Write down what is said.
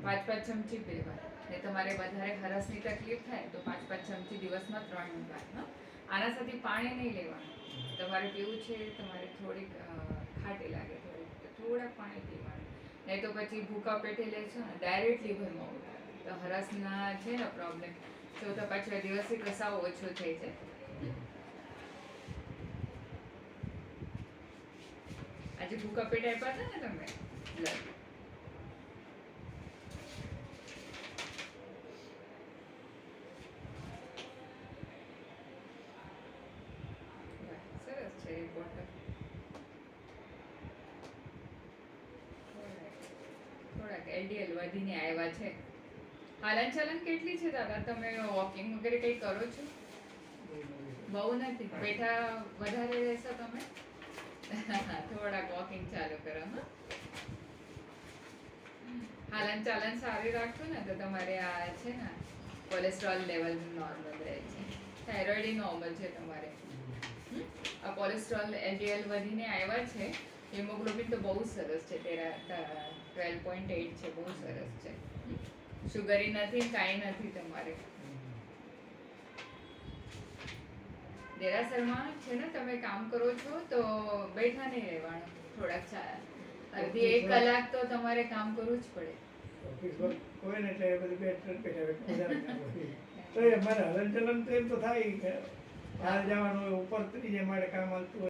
5 ચમચી પીવા. ને તમારે વધારે હરસની તકલીફ થાય તો 5 ચમચી દિવસમાં 3 વાર. આના સાથે પાણી નહીં લેવાનું. તમારે પીવું છે, તમારે થોડીક ખાટી લાગે થોડાક પાણી પીવાનું. નહીં તો પછી ભૂકા પેટે લેશો ને ડાયરેક્ટ લીવરમાં ઉતારે તો હરસના છે ને પ્રોબ્લેમ ચોથા પાંચમા દિવસે કસાવ ઓછો થઈ જાય. આજે ભૂકા પેટ આપ્યા હતા ને તમે સરસ છે એક બોટલ. થોડાક એલડીએલ વધીને આવ્યા છે. હાલન ચાલન કેટલી છે દાદા? તમે વોકિંગ વગેરે કંઈ કરો છો? બહુ નથી. બેઠા વધારે રહેશો તમે? થોડાક વોકિંગ ચાલુ કરો. હાલન ચાલન સારી રાખશો ને તો તમારે આ છે ને કોલેસ્ટ્રોલ લેવલ નોર્મલ રહે છે. થાઇરોઇડ નોર્મલ છે તમારે. આ કોલેસ્ટ્રોલ એલડીએલ વધીને આવ્યા છે. હિમોગ્લોબિન તો બહુ સરસ છે, 12.8 છે, બહુ સરસ છે. શુગરી નથી, કાંઈ નથી તમારે. દેરાસરમાં છે ને તમે કામ કરો છો તો બેઠા નહીં રહેવાનું. થોડાક અડધી 1 કલાક તો તમારે કામ કરવું જ પડે. ઓફિસ વર્ક હોય ને એટલે બધું બેઠા તો અમારે હલન ચલન તો એમ તો થાય કે બહાર જવાનું હોય, ઉપર ત્રીજે માળે કામ હાલતું હોય.